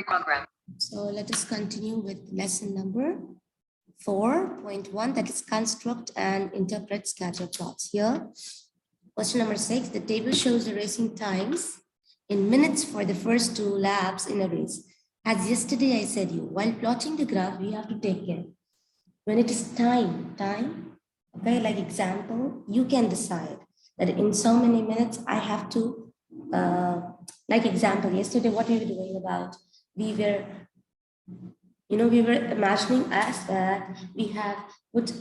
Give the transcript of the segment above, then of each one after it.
Program. So let us continue with lesson number 4.1, that is construct and interpret scatter plots. Here, question number 6, the table shows the racing times in minutes for the first two laps in a race. As yesterday I said you, while plotting the graph, we have to take care. When it is time, okay, like example, you can decide that in so many minutes I have to, like example, yesterday what we were doing about, we were imagining as that we have put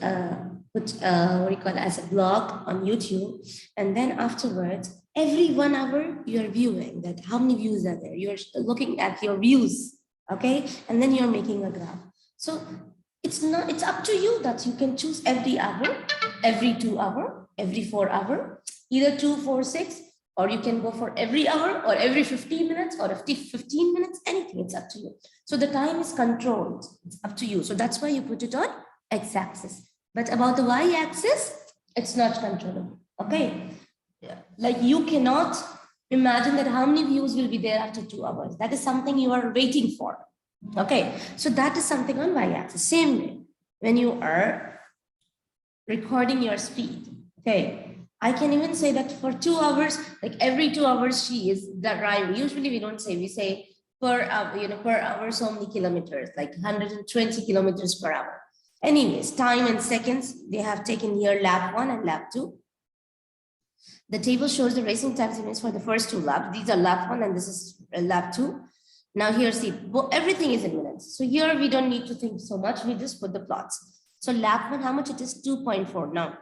what we call as a blog on YouTube, and then afterwards, every 1 hour you're viewing that how many views are there. You're looking at your views, okay, and then you're making a graph. So it's up to you that you can choose every hour, every 2 hour, every 4 hour, either 2, 4, 6. Or you can go for every hour or every 15 minutes or 15 minutes, anything, it's up to you. So the time is controlled, it's up to you. So that's why you put it on x-axis. But about the y-axis, it's not controllable, okay? Yeah. Like you cannot imagine that how many views will be there after 2 hours. That is something you are waiting for, okay? So that is something on y-axis. Same way, when you are recording your speed, okay? I can even say that for 2 hours, like every 2 hours she is driving. Usually we don't say, we say per hour, per hour so many kilometers, like 120 kilometers per hour. Anyways, time and seconds, they have taken here lap 1 and lap 2. The table shows the racing time limits for the first 2 laps. These are lap 1 and this is lap 2. Now here, see, everything is in minutes. So here we don't need to think so much. We just put the plots. So lap 1, how much it is? 2.4. Now,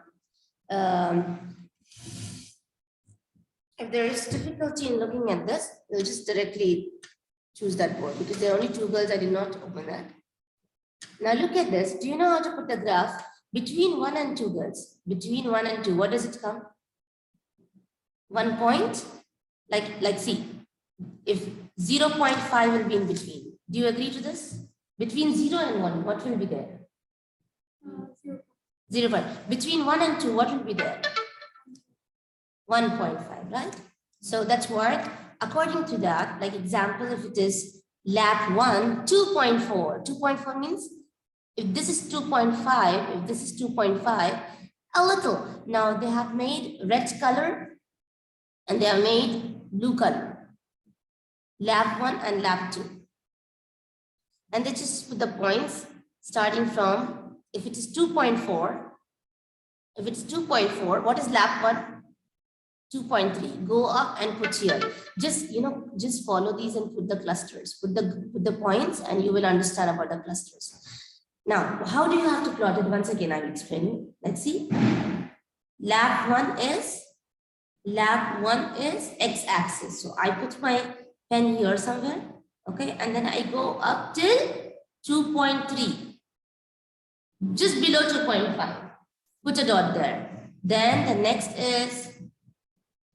if there is difficulty in looking at this, we'll just directly choose that board because there are only 2 girls. I did not open that. Now look at this. Do you know how to put the graph between 1 and 2 girls? Between 1 and 2, what does it come? 1 point. Like see, if 0.5 will be in between. Do you agree to this? Between 0 and 1, what will be there? 0. Between 1 and 2, what will be there? 1.5, right? So that's what, according to that, like example, if it is lap 1, 2.4. 2.4 means if this is 2.5, if this is 2.5, a little. Now they have made red color and they have made blue color. Lap 1 and lap 2. And they just put the points starting from, if it is 2.4, if it's 2.4, what is lap 1? 2.3. Go up and put here. Just follow these and put the clusters. Put the points and you will understand about the clusters. Now, how do you have to plot it? Once again, I will explain you. Let's see. Lap 1 is x-axis. So I put my pen here somewhere. Okay, and then I go up till 2.3. Just below 2.5. Put a dot there. Then the next is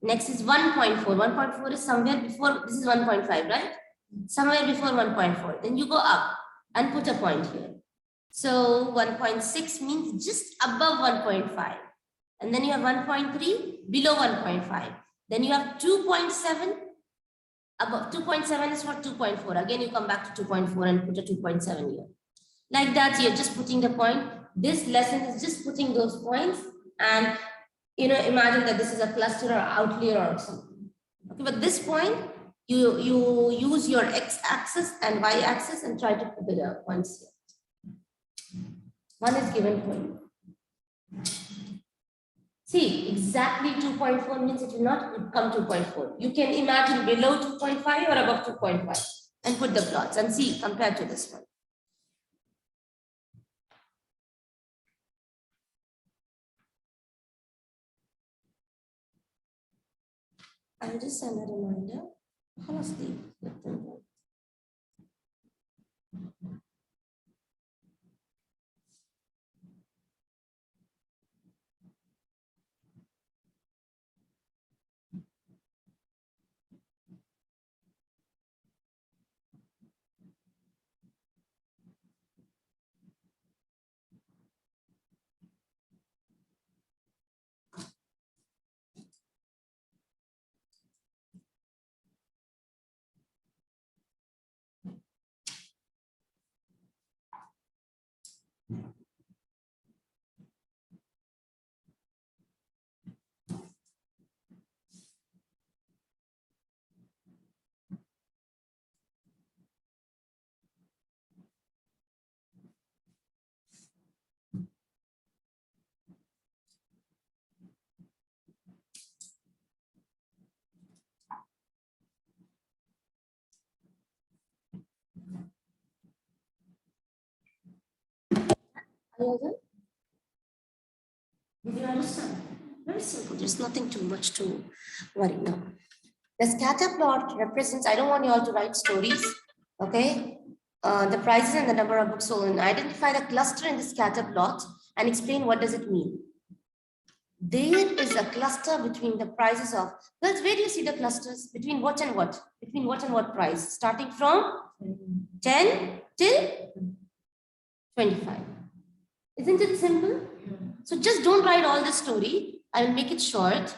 1.4. 1.4 is somewhere before, this is 1.5, right? Somewhere before 1.4. Then you go up and put a point here. So 1.6 means just above 1.5. And then you have 1.3 below 1.5. Then you have 2.7. Above 2.7 is for 2.4. Again, you come back to 2.4 and put a 2.7 here. Like that, you're just putting the point. This lesson is just putting those points and imagine that this is a cluster or outlier or something. Okay, but this point, you use your x-axis and y-axis and try to put it up once here. One is given for you. See, exactly 2.4 means it will not come 2.4. You can imagine below 2.5 or above 2.5 and put the plots and see compared to this one. I'll just send a reminder. Are you all done? Did you understand? Very simple. There's nothing too much to worry now. The scatter plot represents, I don't want you all to write stories, okay? The prices and the number of books sold. And identify the cluster in the scatter plot and explain what does it mean. There is a cluster between the prices of, girls, where do you see the clusters? Between what and what? Between what and what price? Starting from 10 till 25. Isn't it simple? So just don't write all the story. I'll make it short.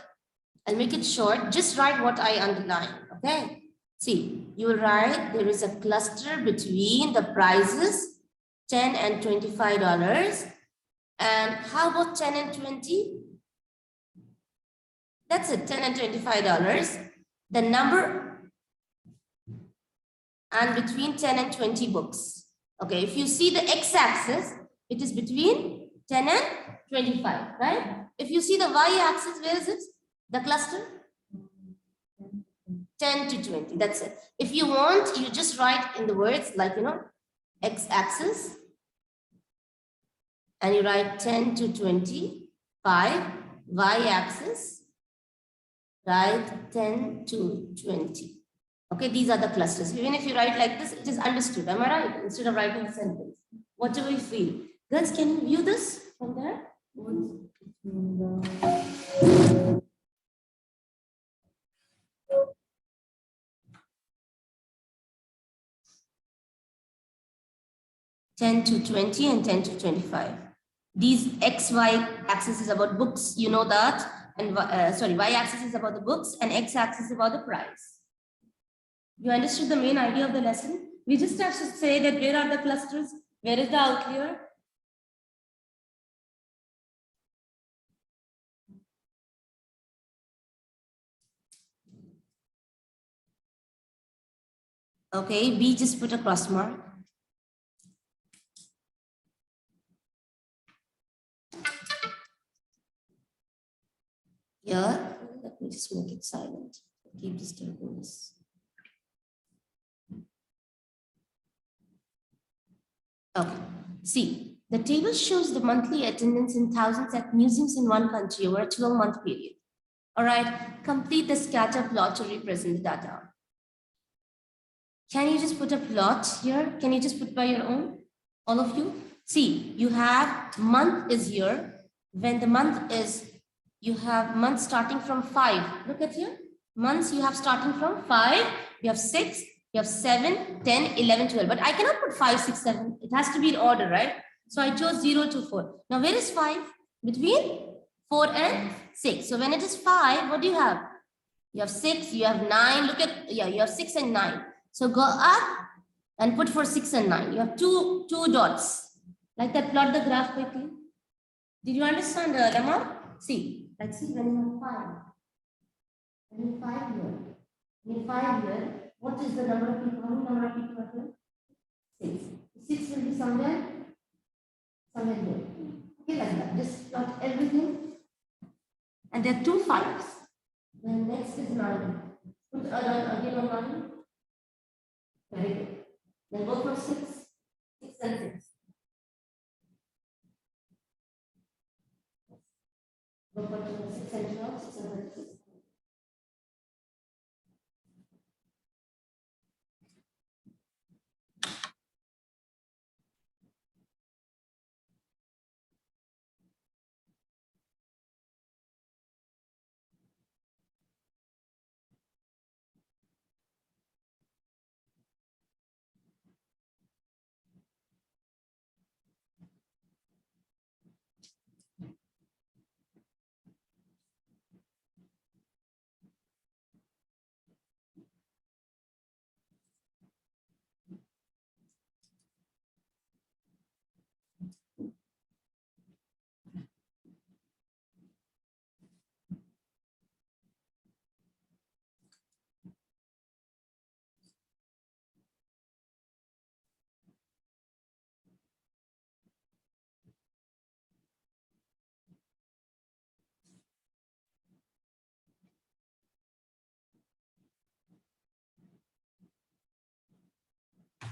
I'll make it short. Just write what I underline. Okay. See, you will write there is a cluster between the prices 10 and $25. And how about 10 and 20? That's it, 10 and $25. The number and between 10 and 20 books. Okay, if you see the x-axis, it is between 10 and 25, right? If you see the y-axis, where is it? The cluster? 10 to 20, that's it. If you want, you just write in the words like, x-axis, and you write 10 to 25, y-axis, write 10 to 20. Okay, these are the clusters. Even if you write like this, it is understood. Am I right? Instead of writing a sentence. Whatever you feel. Girls, can you view this from there? 10 to 20 and 10 to 25. These x, y axis is about books, you know that. And y axis is about the books and x axis is about the price. You understood the main idea of the lesson? We just have to say that where are the clusters? Where is the outlier? Okay, B just put a cross mark. Here, let me just make it silent. Keep disturbing this. Okay, see, the table shows the monthly attendance in thousands at museums in one country over a 12-month period. All right, complete the scatter plot to represent the data. Can you just put a plot here? Can you just put by your own, all of you? See, you have month is here. When the month is, you have months starting from 5. Look at here. Months you have starting from 5. You have 6, you have 7, 10, 11, 12. But I cannot put 5, 6, 7. It has to be in order, right? So I chose 0 to 4. Now where is 5? Between 4 and 6. So when it is 5, what do you have? You have 6, you have 9. Look at, yeah, you have 6 and 9. So go up and put for 6 and 9. You have two dots. Like that, plot the graph quickly. Did you understand, Lemma? See, like see when you have 5. When you 5 here. In 5 here, what is the number of people? How many number of people are here? 6. 6 will be somewhere here. Okay, like that. Just plot everything. And there are 2 5s. Then next is 9. Put again on 9. Very good. Then go for 6. 6 and 6. Go for 6 and 12. 6 and 6.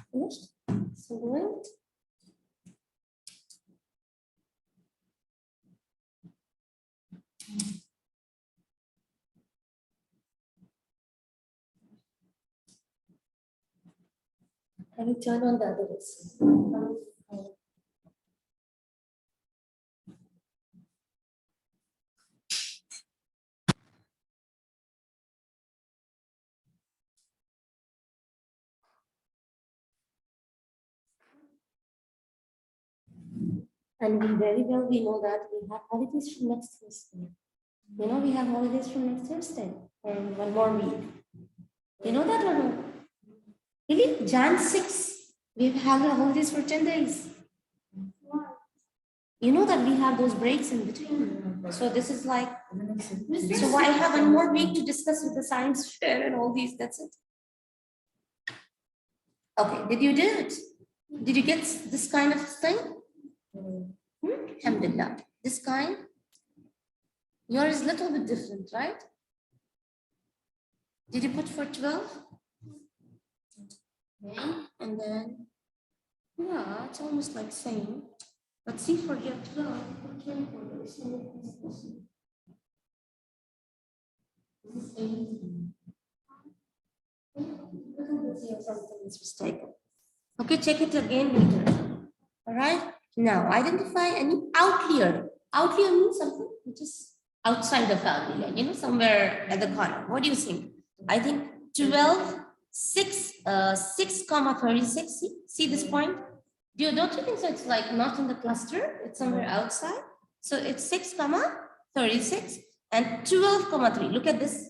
Finished? So wait. I will turn on the other AC. And we very well we know that we have holidays from next Thursday. You know we have holidays from next Thursday for 1 more week. You know that or no? Really? Jan 6. We have holidays for 10 days. You know that we have those breaks in between. So this is like, so why have 1 more week to discuss with the science fair and all these? That's it. Okay, did you do it? Did you get this kind of thing? Alhamdulillah. This kind? Yours is a little bit different, right? Did you put for 12? Okay, and then, yeah, it's almost like same. But see for here 12, put 24. This is 18. Something is mistaken. Okay, check it again later. All right. Now identify any outlier. Outlier means something which is outside the family, you know, somewhere at the corner. What do you think? I think 12, 6, 6,36. See this point? Don't you think so? It's like not in the cluster, it's somewhere outside. So it's 6,36 and 12,3. Look at this.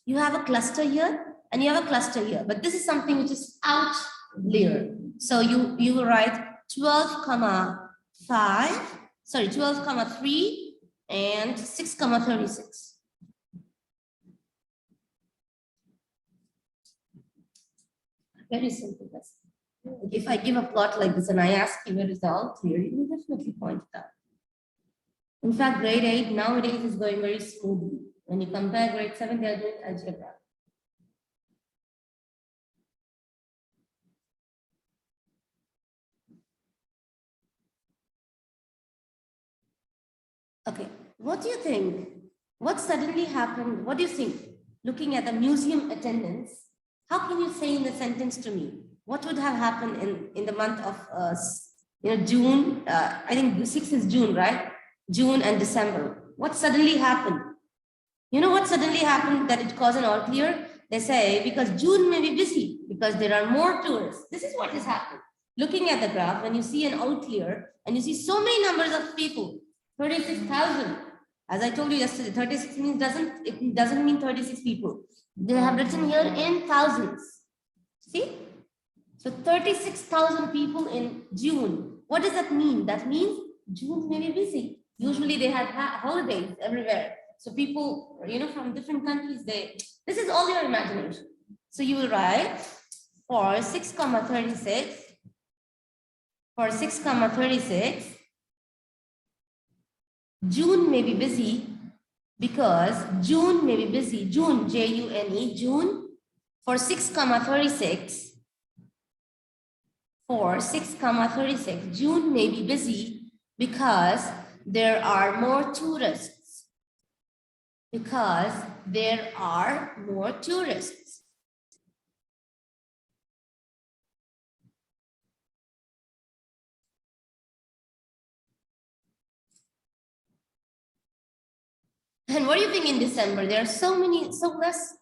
You have a cluster here and you have a cluster here, but this is something which is outlier. So you will write 12,5, sorry, 12,3 and 6,36. Very simple. If I give a plot like this and I ask you a result here, you will definitely point it out. In fact, grade 8 nowadays is going very smoothly. When you compare grade 7, they are doing algebra. Okay, what do you think? What suddenly happened? What do you think? Looking at the museum attendance, how can you say in a sentence to me, what would have happened in the month of June? I think 6th is June, right? June and December. What suddenly happened? You know what suddenly happened that it caused an outlier? They say because June may be busy because there are more tourists. This is what has happened. Looking at the graph, when you see an outlier and you see so many numbers of people, 36,000. As I told you yesterday, 36 means doesn't mean 36 people. They have written here in thousands. See? So 36,000 people in June. What does that mean? That means June may be busy. Usually they have holidays everywhere. So people, from different countries, this is all your imagination. So you will write for 6,36, June may be busy because June may be busy. June, June, June for 6,36. For 6,36, June may be busy because there are more tourists. Because there are more tourists. And what do you think in December? There are so less,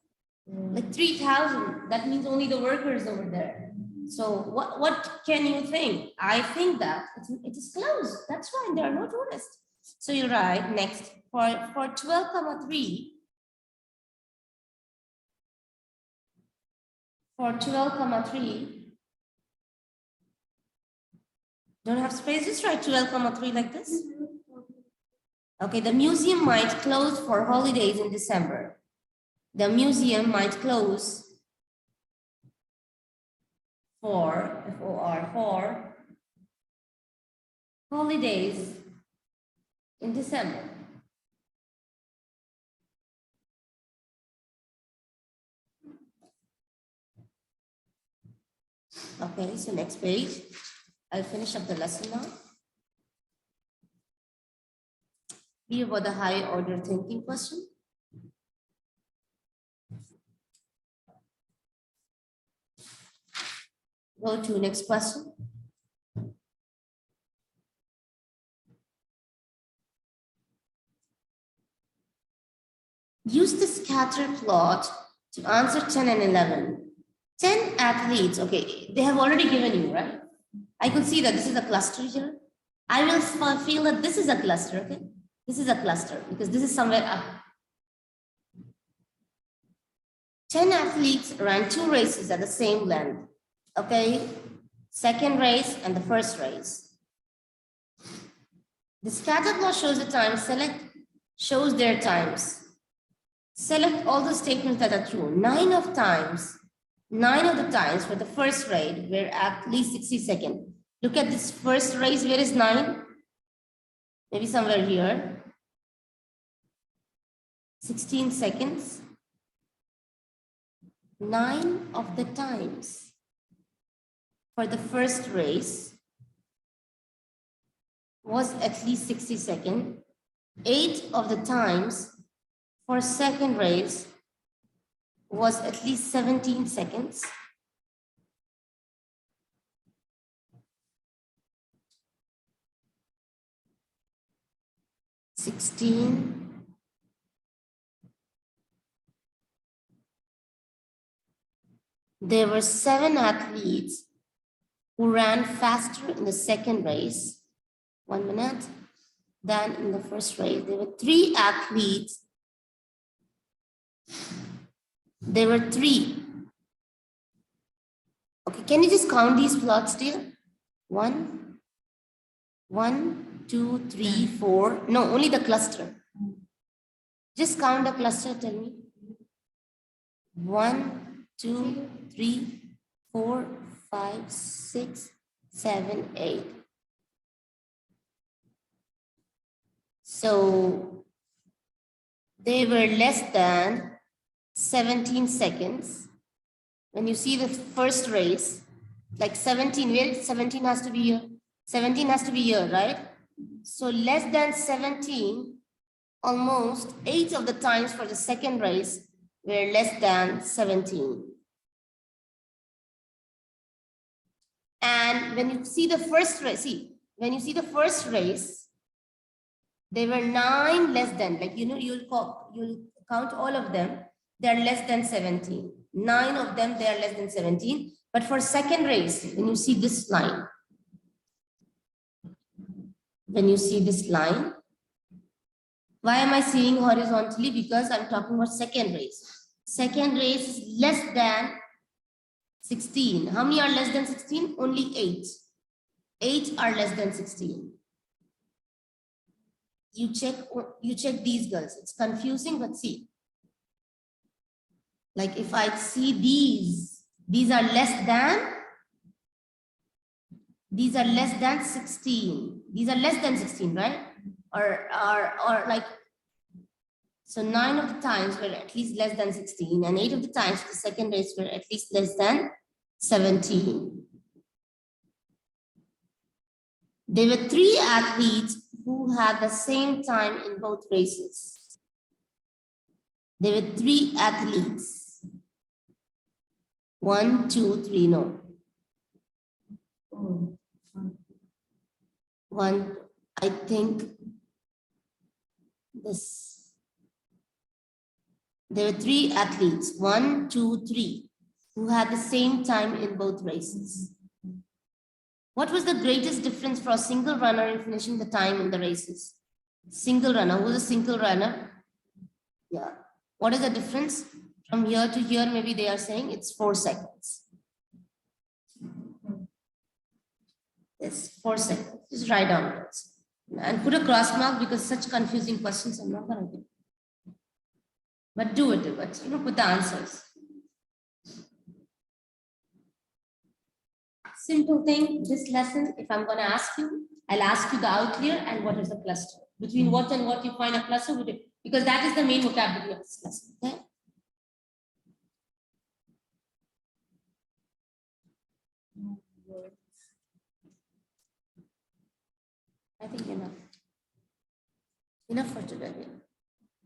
like 3,000. That means only the workers over there. So what can you think? I think that it is closed. That's why there are no tourists. So you write next for 12,3. For 12,3. Don't have space, just write 12,3 like this. Okay, the museum might close for holidays in December. The museum might close for holidays in December. Okay, so next page. I'll finish up the lesson now. Be about the high order thinking question. Go to next question. Use the scatter plot to answer 10 and 11. 10 athletes, okay, they have already given you, right? I could see that this is a cluster here. I will feel that this is a cluster, okay? This is a cluster because this is somewhere up. 10 athletes ran 2 races at the same length, okay? Second race and the first race. The scatter plot shows the time, select, shows their times. Select all the statements that are true. 9 of the times for the first race were at least 60 seconds. Look at this first race, where is 9? Maybe somewhere here. 16 seconds. 9 of the times for the first race was at least 60 seconds. 8 of the times for second race was at least 17 seconds. There were 7 athletes who ran faster in the second race, 1 minute, than in the first race. There were 3 athletes. There were 3. Okay, can you just count these plots, dear? 1, 2, 3, 4. No, only the cluster. Just count the cluster, tell me. 1, 2, 3, 4, 5, 6, 7, 8. So they were less than 17 seconds. When you see the first race, like 17, where 17 has to be here? 17 has to be here, right? So less than 17, almost 8 of the times for the second race were less than 17. And when you see the first race, there were 9 less than, like, you know, you'll count all of them, they're less than 17. 9 of them, they are less than 17. But for second race, when you see this line, why am I seeing horizontally? Because I'm talking about second race. Second race is less than 16. How many are less than 16? Only 8. 8 are less than 16. You check these girls. It's confusing, but see. Like if I see these are less than 16. These are less than 16, right? Or like, so 9 of the times were at least less than 16, and 8 of the times the second race were at least less than 17. There were 3 athletes who had the same time in both races. There were 3 athletes. 1, 2, 3, no. 1, I think this. There were 3 athletes, 1, 2, 3, who had the same time in both races. What was the greatest difference for a single runner in finishing the time in the races? Single runner. Who's a single runner? Yeah. What is the difference? From here to here, maybe they are saying it's 4 seconds. It's 4 seconds. Just write down words. And put a cross mark because such confusing questions I'm not going to do. But do it, but you know, put the answers. Simple thing, this lesson, if I'm going to ask you, I'll ask you the outlier and what is the cluster. Between what and what you find a cluster, because that is the main vocabulary of this lesson. Okay? I think enough. Enough for today.